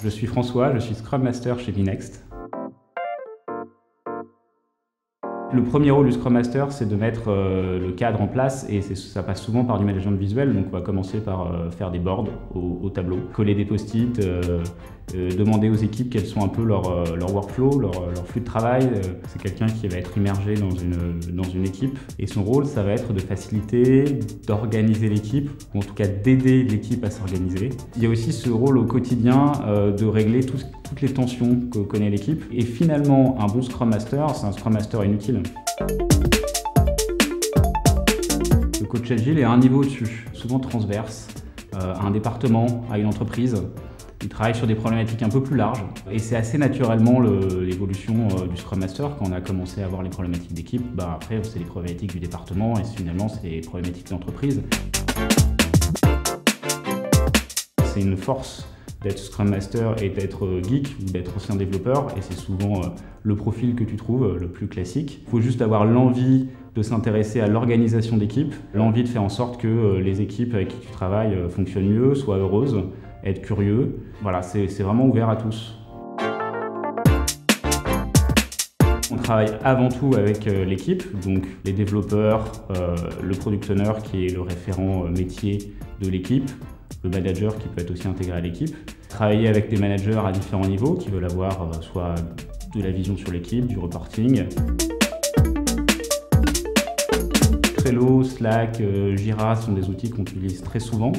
Je suis François, je suis Scrum Master chez VNext. Le premier rôle du Scrum Master, c'est de mettre le cadre en place et ça passe souvent par du management visuel. Donc on va commencer par faire des boards au tableau, coller des post-it, demander aux équipes quels sont un peu leur workflow, leur flux de travail. C'est quelqu'un qui va être immergé dans une équipe et son rôle, ça va être de faciliter, d'organiser l'équipe, ou en tout cas d'aider l'équipe à s'organiser. Il y a aussi ce rôle au quotidien de régler toutes les tensions que connaît l'équipe. Et finalement, un bon Scrum Master, c'est un Scrum Master inutile. Le coach agile est à un niveau au-dessus, souvent transverse, à un département, à une entreprise. Il travaille sur des problématiques un peu plus larges et c'est assez naturellement l'évolution du Scrum Master. Quand on a commencé à voir les problématiques d'équipe, après c'est les problématiques du département et finalement c'est les problématiques d'entreprise. C'est une force d'être Scrum Master et d'être geek ou d'être ancien développeur et c'est souvent le profil que tu trouves le plus classique. Il faut juste avoir l'envie de s'intéresser à l'organisation d'équipe, l'envie de faire en sorte que les équipes avec qui tu travailles fonctionnent mieux, soient heureuses, être curieux. Voilà, c'est vraiment ouvert à tous. On travaille avant tout avec l'équipe, donc les développeurs, le product owner qui est le référent métier de l'équipe, le manager qui peut être aussi intégré à l'équipe. Travailler avec des managers à différents niveaux qui veulent avoir soit de la vision sur l'équipe, du reporting. Trello, Slack, Jira sont des outils qu'on utilise très souvent.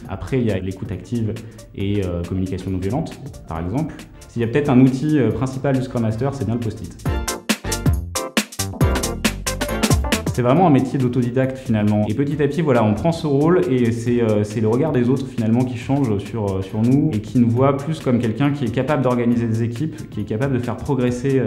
Après, il y a l'écoute active et communication non violente, par exemple. S'il y a peut-être un outil principal du Scrum Master, c'est bien le post-it. C'est vraiment un métier d'autodidacte finalement. Et petit à petit, voilà, on prend ce rôle et c'est le regard des autres finalement qui change sur nous et qui nous voit plus comme quelqu'un qui est capable d'organiser des équipes, qui est capable de faire progresser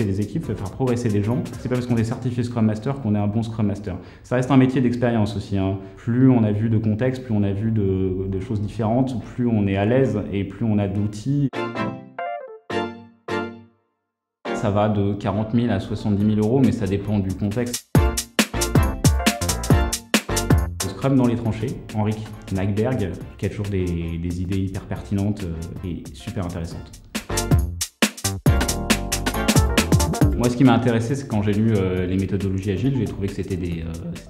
des équipes, de faire progresser des gens. C'est pas parce qu'on est certifié Scrum Master qu'on est un bon Scrum Master. Ça reste un métier d'expérience aussi, hein. Plus on a vu de contexte, plus on a vu de choses différentes, plus on est à l'aise et plus on a d'outils. Ça va de 40 000 à 70 000 euros, mais ça dépend du contexte. Le Scrum dans les tranchées, Henrik Nagberg, qui a toujours des idées hyper pertinentes et super intéressantes. Moi, ce qui m'a intéressé, c'est quand j'ai lu les méthodologies agiles, j'ai trouvé que c'était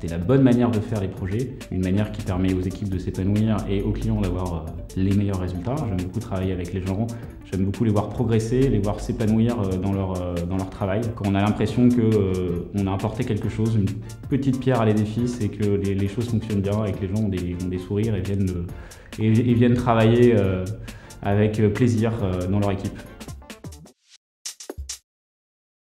la bonne manière de faire les projets, une manière qui permet aux équipes de s'épanouir et aux clients d'avoir les meilleurs résultats. J'aime beaucoup travailler avec les gens, j'aime beaucoup les voir progresser, les voir s'épanouir dans leur travail. Quand on a l'impression qu'on a apporté quelque chose, une petite pierre à l'édifice et que les choses fonctionnent bien et que les gens ont des sourires et viennent travailler avec plaisir dans leur équipe.